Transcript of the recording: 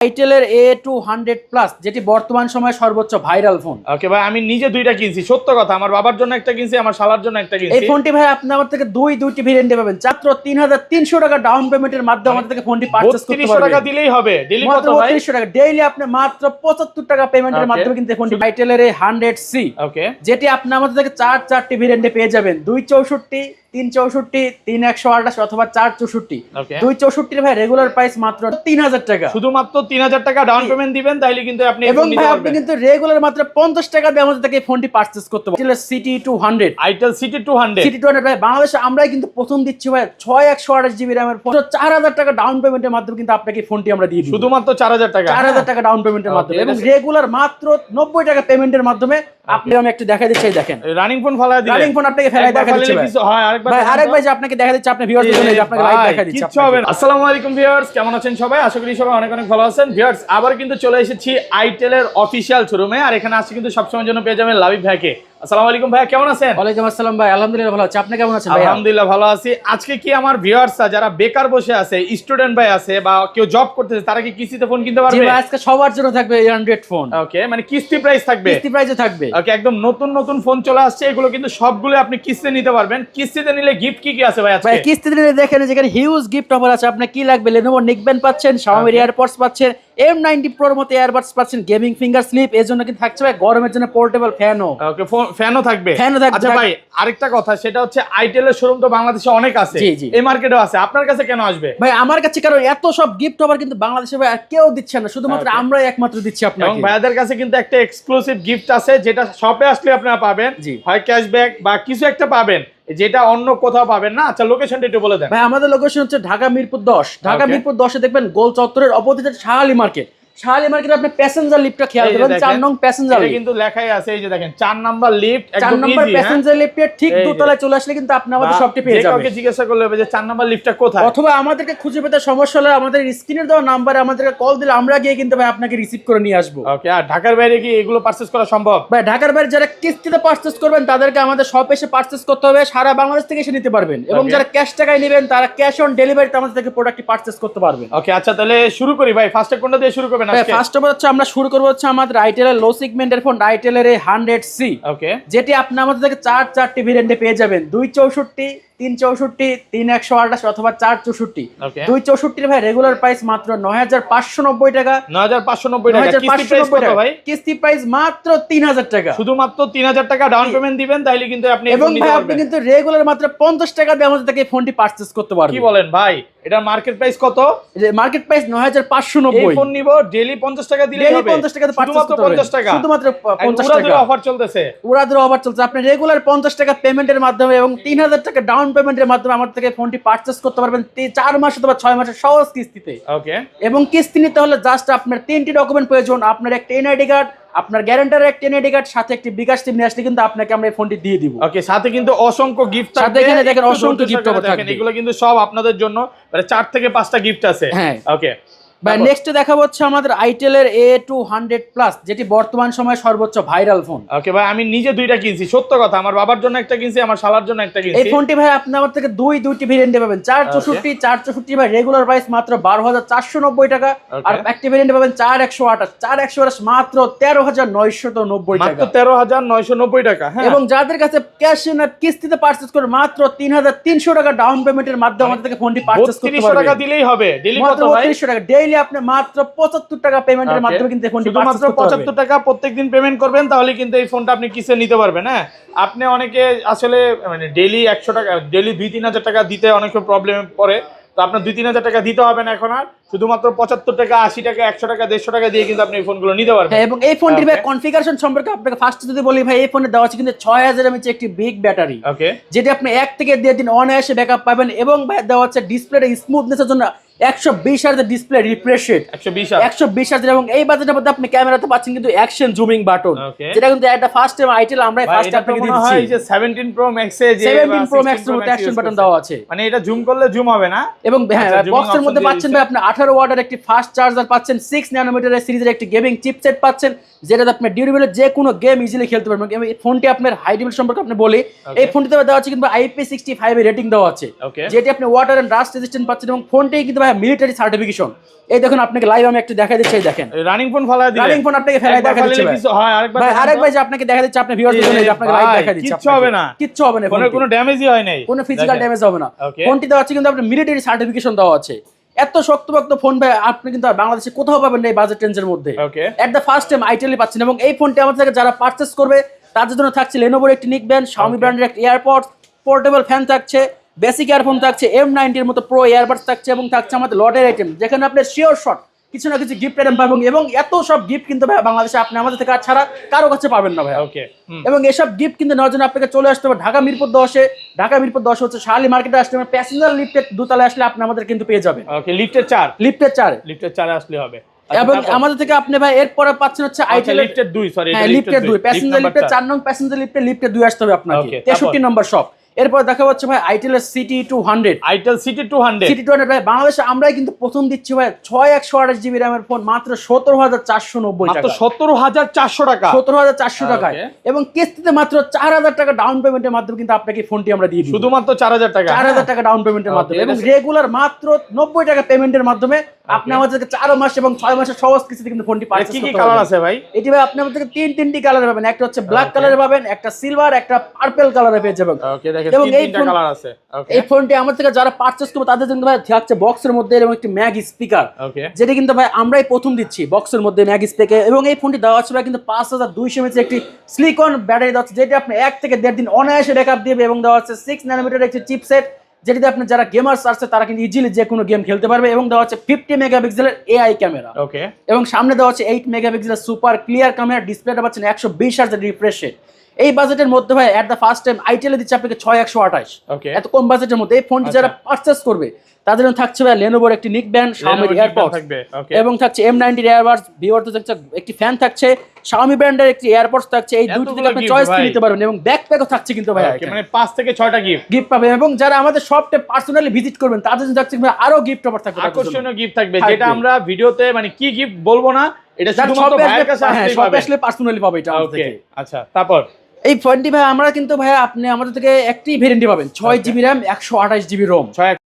আইটেলের A200 plus যেটি বর্তমান সময়ে সর্বোচ্চ ভাইরাল ফোন। ওকে ভাই, আমি নিজে দুইটা কিনছি, সত্য কথা। আমার বাবার জন্য একটা কিনছি, আমার শালার জন্য একটা কিনছি। এই ফোনটি ভাই আপনি আমার থেকে দুইটি ভেরিয়েন্টে পাবেন। মাত্র 3300 টাকা ডাউন পেমেন্টের মাধ্যমে আমাদের থেকে ফোনটি পারচেজ করতে পারবেন। 3200 টাকা দিলেই হবে। ডেইলি কত ভাই? 3200 টাকা। ডেইলি আপনি মাত্র 75 টাকা পেমেন্টের মাধ্যমে কিন্তু ফোনটি আইটেলের A100C, ওকে, যেটি আপনি আমাদের থেকে চারটি ভেরিয়েন্টে পেয়ে যাবেন। 264, 364, 3128 অথবা 464। 264 ভাই রেগুলার প্রাইস মাত্র 3000 টাকা। শুধুমাত্র 3000 টাকা ডাউন পেমেন্ট দিবেন, তাইলে কিন্তু আপনি এবং ভাই আপনি কিন্তু রেগুলার মাত্র 50 টাকা দিয়ে আমাদের থেকে এই ফোনটি পারচেজ করতে পারবেন। আইটেল CT200, আইটেল CT200 ভাই বাংলাদেশে আমরাই কিন্তু প্রথম দিচ্ছি ভাই 6128GB র‍্যামের ফোন 4000 টাকা ডাউন পেমেন্টের মাধ্যমে কিন্তু আপনাকে ফোনটি আমরা দিয়ে দিব। শুধুমাত্র 4000 টাকা, 4000 টাকা ডাউন পেমেন্টের মাধ্যমে এবং রেগুলার মাত্র 90 টাকা পেমেন্টের মাধ্যমে আপনি আমি একটু দেখাই দিচ্ছি। দেখেন রানিং ফোন ফেলা দিলে, রানিং ফোন আপনাকে ফেলাই দেখা দিচ্ছি হয়। আরেকবার ভাই আরেকবার যে আপনাকে দেখা দিচ্ছি, আপনি ভিউয়ারদের জন্য যে আপনাকে লাইভ দেখা দিচ্ছি। কিচ্ছু হবে না। আসসালামু আলাইকুম ভিউয়ার্স, কেমন আছেন সবাই? আশা করি সবাই অনেক অনেক ভালো আছেন। ভিউয়ার্স, আবার কিন্তু চলে এসেছি আইটেলের অফিশিয়াল শোরুমে, আর এখানে আসছি কিন্তু সবসময়ের জন্য পেয়ে যাবেন লাবিব ভাইকে। আসসালামু আলাইকুম ভাই, কেমন আছেন? ওয়ালাইকুম আসসালাম ভাই, আলহামদুলিল্লাহ ভালো আছি। আপনি কেমন আছেন ভাই? আলহামদুলিল্লাহ ভালো আছি। আজকে কি আমার ভিউয়ার্সরা যারা বেকার বসে আছে, স্টুডেন্ট ভাই আছে বা কেউ জব করতেছে, তারা কি কিস্তিতে ফোন কিনতে পারবে? জি ভাই, আজকে সবার জন্য থাকবে A100 ফোন। ওকে, মানে কিস্তি প্রাইস থাকবে, কিস্তি প্রাইসে থাকবে। ওকে, একদম নতুন নতুন ফোন চলে আসছে। এগুলো কিন্তু সবগুলো আপনি কিস্তিতে নিতে পারবেন। কিস্তিতে নিলে গিফট কি কি আছে ভাই আজকে? ভাই কিস্তিতে নিলে দেখেন যেখানে হিউজ গিফট অফার আছে। আপনার কি লাগবে? Lenovo Neckband পাচ্ছেন, Xiaomi এয়ারপডস পাচ্ছেন, M90 Pro মতো এয়ারবাডস পাচ্ছেন, গেমিং ফিঙ্গার স্লিপ, এর জন্য কিন্তু থাকছে ভাই গরমের জন্য পোর্টেবল ফ্যানও। ওকে, ফ্যানও থাকবে। আচ্ছা ভাই আরেকটা কথা, সেটা হচ্ছে আইটেলের শোরুম তো বাংলাদেশে অনেক আছে, এই মার্কেটেও আছে, আপনার কাছে কেন আসবে? ভাই আমার কাছে কারণ এত সব গিফট অফার কিন্তু বাংলাদেশে ভাই আর কেউ দিচ্ছে না, শুধুমাত্র আমরাই একমাত্র দিচ্ছি আপনাকে। এবং ভাইয়াদের কাছে কিন্তু একটা এক্সক্লুসিভ গিফট আছে, যেটা শপে আসলে আপনারা পাবেন, হয় ক্যাশব্যাক বা কিছু একটা পাবেন, যেটা অন্য কোথাও পাবেন না। আচ্ছা, লোকেশনটা একটু বলে দেন। ভাই আমাদের লোকেশন হচ্ছে ঢাকা মিরপুর 10। ঢাকা মিরপুর 10-এ দেখবেন গোল চত্বরের অপোজিটে শাহালি মার্কেট। শাহালি মার্কেটে আপনি প্যাসেঞ্জার লিফটটা খেয়াল করবেন, 4 নং প্যাসেঞ্জার লিফট কিন্তু লেখাই আছে, এই যে দেখেন 4 নাম্বার লিফট, একদম 4 নম্বর ইজি। প্যাসেঞ্জার লিফটের ঠিক দোতলায় চলে আসলে কিন্তু আপনি আমাদের সবটি পেয়ে যাবেন। কাউকে জিজ্ঞাসা করলে হবে যে 4 নাম্বার লিফটটা কোথায়, অথবা আমাদেরকে খুঁজে পেতে সমস্যা হলে আমাদের স্ক্রিনে দেওয়া নম্বরে আমাদেরকে কল দিলে আমরা গিয়ে কিন্তু ভাই আপনাকে রিসিভ করে নিয়ে আসবো। ওকে, আর ঢাকার বাইরে কি এগুলো পারচেজ করা সম্ভব? ভাই ঢাকার বাইরে যারা কিস্তিতে পারচেজ করবেন তাদেরকে আমাদের শপে এসে পারচেজ করতে হবে, সারা বাংলাদেশ থেকে এসে নিতে পারবেন। এবং যারা ক্যাশ টাকায় নেবেন তারা ক্যাশ অন ডেলিভারিতে আমাদের থেকে প্রোডাক্টটি পারচেজ করতে পারবেন। ওকে, আচ্ছা তাহলে শুরু করি ভাই। ফার্স্টে কোনটা দিয়ে শুরু করবেন আজকে? ফার্স্ট অফ হচ্ছে আমরা শুরু করব হচ্ছে আমাদের আইটেলের লো সেগমেন্টের ফোন আইটেলের A100C, ওকে, যেটি আপনি আমাদের থেকে চারটি ভেরিয়েন্টে পেয়ে যাবেন। 264, 364, 3128 অথবা 464। 264 ভাই রেগুলার প্রাইস মাত্র 9590 টাকা। 9590 টাকা। কিস্তি প্রাইস কত ভাই? কিস্তি প্রাইস মাত্র 3000 টাকা। শুধুমাত্র 3000 টাকা ডাউন পেমেন্ট দিবেন, তাইলে কিন্তু আপনি এবং ভাই আপনি কিন্তু রেগুলার মাত্র 50 টাকা দিয়ে আমাদের থেকে এই ফোনটি পারচেজ করতে পারবেন। কি বলেন ভাই? এটা মার্কেট প্রাইস কত? Market price 9590। এই ফোন নিব ডেইলি 50 টাকা দিলে হবে। 50 টাকাতে পারচেজ করতে পারবেন। 50 টাকা, শুধুমাত্র 50 টাকা উড়াধুরা অফার চলতেছে। উড়াধুরা অফার চলছে। আপনি রেগুলার 50 টাকা পেমেন্টের মাধ্যমে এবং 3000 টাকা ডাউন পেমেন্টের মাধ্যমে আমাদের থেকে ফোনটি পারচেজ করতে পারবেন 4 মাস অথবা 6 মাসের সহজ কিস্তিতে। ওকে, এবং কিস্তি নিতে হলে জাস্ট আপনার 3টি ডকুমেন্ট প্রয়োজন। আপনার একটা এনআইডি কার্ড, আপনার গ্যারান্টারের একটা এনআইডি কার্ড, সাথে একটি বিকাশ টিম নিয়ে আসলে কিন্তু আপনাকে আমরা এই ফোনটি দিয়ে দিব। ওকে, সাথে কিন্তু অসংখ্য গিফট থাকবে। সাথে এখানে দেখেন অসংখ্য গিফট থাকবে। এগুলো কিন্তু সব আপনাদের জন্য, মানে 4 থেকে 5টা গিফট আছে। হ্যাঁ, ওকে ভাই নেক্সট দেখাবো হচ্ছে আমাদের আইটেলের A200 প্লাস, যেটি বর্তমান সময়ে সর্বোচ্চ ভাইরাল ফোন। ওকে ভাই, আমি নিজে দুইটা কিনছি, সত্য কথা। আমার বাবার জন্য একটা কিনছি, আমার শালার জন্য একটা কিনছি। এই ফোনটি ভাই আপনি আমার থেকে দুইটি ভেরিয়েন্টে পাবেন। 464 ভাই রেগুলার প্রাইস মাত্র 12490 টাকা। আর একটি ভেরিয়েন্টে পাবেন 4128 মাত্র 13990 টাকা। মাত্র 13990 টাকা। হ্যাঁ, এবং যাদের কাছে ক্যাশ না কিস্তিতে পারচেজ করে মাত্র 3300 টাকা ডাউন পেমেন্টের মাধ্যমে আমাদের থেকে ফোনটি পারচেজ করতে 3200 পারবেন। টাকা দিলেই হবে। ডেইলি কত ভাই? 3200 টাকা। ডেইলি আপনি মাত্র 75 টাকা পেমেন্টের মাধ্যমে কিন্তু এই ফোনটি পারচেজ করতে পারবেন। 75 টাকা প্রত্যেকদিন পেমেন্ট করবেন, তাহলে কিন্তু এই ফোনটা আপনি কিসে নিতে পারবেন। হ্যাঁ, আপনি অনেকে আসলে মানে ডেইলি 100 টাকা, ডেইলি 2-3000 টাকা দিতে অনেক প্রবলেম পড়ে। তো আপনার 2-3000 টাকা দিতে হবে না এখন আর। শুধুমাত্র 75 টাকা, 80 টাকা, 100 টাকা, 150 টাকা দিয়ে কিন্তু আপনি এই ফোনগুলো নিতে পারবেন। হ্যাঁ, এবং এই ফোনটির ভাই কনফিগারেশন সম্পর্কে আপনাকে ফার্স্ট যদি বলি ভাই, এই ফোনে দেওয়া আছে কিন্তু 6000 mAh একটি বিগ ব্যাটারি। ওকে, যেটা আপনি 1 থেকে 1.5 দিন অনায়াসে ব্যাকআপ পাবেন। এবং ভাই দেওয়া আছে ডিসপ্লের স্মুথনেসের জন্য 120 Hz display refresh rate, 120 Hz। এবং এই বাজেটের মধ্যে আপনি ক্যামেরাতে পাচ্ছেন কিন্তু অ্যাকশন জুমিং বাটন, যেটা কিন্তু একটা ফার্স্ট টাইম আইটেল আমরা ফার্স্ট আপনাকে দিচ্ছি। এই যে 17 Pro Max এ যে 17 Pro Max এর মধ্যে অ্যাকশন বাটন দেওয়া আছে, মানে এটা জুম করলে জুম হবে না। এবং হ্যাঁ, বক্সের মধ্যে পাচ্ছেন ভাই আপনি 18 ওয়াটের একটি ফাস্ট চার্জার পাচ্ছেন, 6 ন্যানোমিটারের সিরিজের একটি গেমিং চিপসেট পাচ্ছেন, যেটাতে আপনি ডিউরেবল যে কোনো গেম ইজিলি খেলতে পারবেন। এই ফোনটি আপনার হাই ডিউরেবল সম্পর্কে আপনি বলি, এই ফোনটিতে দেওয়া আছে কিন্তু IP65 এর রেটিং দেওয়া আছে, যেটি আপনি ওয়াটার এন্ড ডাস্ট রেজিস্ট্যান্ট পাচ্ছেন। এবং ফোনটি কিন্তু ভাই মিলিটারি সার্টিফিকেশন। এই দেখুন আপনাকে লাইভ আমি একটু দেখাই দিচ্ছি, এই দেখেন রানিং ফোন ফালায় দিলে রানিং ফোন আপনাকে ফেলাই দেখা দিচ্ছি ভাই। কিছু হয় আরেকবার ভাই আরেকবার যে আপনাকে দেখা দিচ্ছি, আপনি ভিউয়ারদের জন্য এই যে আপনাকে লাইভ দেখা দিচ্ছি, কিচ্ছু হবে না, কিচ্ছু হবে না, ফোনের কোনো ড্যামেজই হয় নাই, কোনো ফিজিক্যাল ড্যামেজ হবে না। Okay. ফোনটি দেওয়া আছে কিন্তু আপনার মিলিটারি সার্টিফিকেশন দেওয়া আছে। এত শক্তপোক্ত ফোন ভাই আপনি কিন্তু আর বাংলাদেশে কোথাও পাবেন না এই বাজেট রেঞ্জের মধ্যে। ওকে, এট দ্য ফার্স্ট টাইম আইটেলই পাচ্ছেন। এবং এই ফোনটি আমাদের থেকে যারা পারচেস করবে তাদের জন্য থাকছে লেনোভোর একটি নিক ব্যান্ড, শাওমি ব্র্যান্ডের একটা এয়ারপডস, পোর্টেবল ফ্যান থাকছে, বেসিক ইয়ারফোন থাকছে, M90 এর মতো প্রো ইয়ারবাডস থাকছে, এবং থাকছে আমাদের লটের আইটেম যেখানে আপনি শিওর শট কিছু না কিছু গিফট আইটেম পাবেন। এবং এত সব গিফট কিন্তু ভাই বাংলাদেশে আপনি আমাদের থেকে আর ছাড়া কারো কাছে পাবেন না ভাই। ওকে, এবং এসব গিফট কিন্তু নেওয়ার জন্য আপনাকে চলে আসতে হবে ঢাকা মিরপুর 10-এ। ঢাকা মিরপুর 10 হচ্ছে শাহালি মার্কেটে আসলে প্যাসেঞ্জার লিফটের দোতলায় আসলে আপনি আমাদের কিন্তু পেয়ে যাবেন। ওকে, লিফটের 4, লিফটের 4 আসলে হবে। এবং আমাদের থেকে আপনি ভাই এরপরে পাচ্ছেন হচ্ছে আইটেল লিফটের 2, সরি হ্যাঁ লিফটের 2 প্যাসেঞ্জার লিফটের 4 নং প্যাসেঞ্জার লিফটের 2 আসতে হবে আপনাকে। Okay, 63 নম্বর শপ। এরপর দেখা যাচ্ছে ভাই আইটেলের সিটি 200, আইটেল সিটি 200, সিটি 200 ভাই বাংলাদেশে আমরাই কিন্তু প্রথম দিচ্ছি ভাই 6128 জিবি র্যামের ফোন মাত্র 17490 মাত্র টাকা, 17400 টাকা, 17400 টাকায়। এবং কিস্তিতে মাত্র 4000 টাকা ডাউন পেমেন্টের মাধ্যমে কিন্তু আপনাকে ফোনটি আমরা দিয়ে দিই, শুধুমাত্র 4000 টাকা, 4000 টাকা ডাউন পেমেন্টের মাধ্যমে। এবং এটা- রেগুলার মাত্র 90 টাকা পেমেন্টের মাধ্যমে আপনি আমাদেরকে 4 মাস এবং 6 মাসের সহজ কিস্তিতে কিন্তু ফোনটি পারচেজ কি কি করতে কালার পারবেন। আছে ভাই? এটি ভাই আপনি আমাদেরকে তিনটি কালারে পাবেন, একটা হচ্ছে ব্ল্যাক কালারে পাবেন, একটা সিলভার, একটা পার্পল কালারে পেয়ে যাবেন। ওকে, দেখেন এবং এই তিনটা ফোন- কালার আছে। ওকে, এই ফোনটি আমার থেকে যারা পারচেজ করবে তাদের জন্য ভাই থাকছে বক্সের মধ্যে এবং একটি ম্যাগ স্পিকার, ওকে, যেটা কিন্তু ভাই আমরাই প্রথম দিচ্ছি বক্সের মধ্যে ম্যাগ স্পিকার। এবং এই ফোনটি দেওয়া হচ্ছে ভাই কিন্তু 5200 mAh একটি সিলিকন ব্যাটারি দেওয়া হচ্ছে, যেটা আপনি 1 থেকে 1.5 দিন অনায়াসে ব্যাকআপ দিবে। এবং দেওয়া হচ্ছে 6 ন্যানোমিটার একটি চিপসেট, যেটাতে আপনি যারা গেমার্স আছে তারা কিন্তু ইজিলি যে কোনো গেম খেলতে পারবে। এবং দেওয়া হচ্ছে 50 মেগাপিক্সেলের এআই ক্যামেরা, ওকে, এবং সামনে দেওয়া হচ্ছে 8 মেগাপিক্সেলের সুপার ক্লিয়ার ক্যামেরা, ডিসপ্লেটা পাচ্ছেন 120 Hz রিফ্রেশ রেট। এই বাজেটের মধ্যে ভাই এট দ্য ফার্স্ট টাইম আইটেলে দিচ্ছে আপনাকে 6128, ওকে, এত কম বাজেটের মধ্যে। এই ফোনটি যারা পারচেস করবে তাদের জন্য থাকছে ভাই লেনোভোর একটি নিক ব্যান্ড, শাওমির এয়ারপডস থাকবে। ওকে, এবং থাকছে M90 এয়ারবাডস, ভিউয়ারতে থাকছে একটি ফ্যান থাকছে, শাওমি ব্র্যান্ডের একটি এয়ারপডস থাকছে। এই দুটো থেকে আপনি gift চয়েস ভাই। নিতে পারবেন। এবং ব্যাকপ্যাকও থাকছে কিন্তু ভাই, ওকে, মানে 5 থেকে 6টা গিফট, গিফট পাবেন। এবং যারা আমাদের শপে পার্সোনালি ভিজিট করবেন তাদের জন্য থাকছে ভাই আরো গিফট অফার থাকবে, আকর্ষণীয় গিফট থাকবে, থাকবে। যেটা আমরা ভিডিওতে মানে কি গিফট বলবো না, এটা শুধুমাত্র ভাইয়ের কাছে আসলেই শপে পাবে। আসলে পার্সোনালি পাবে এটা আমাদের ওকে, থেকে। আচ্ছা, তারপর এই ফোনটি ভাই আমরা কিন্তু ভাই আপনি আমাদের থেকে একটি ভেরিয়েন্টই পাবেন 6 জিবি র্যাম 128 জিবি রোম। 6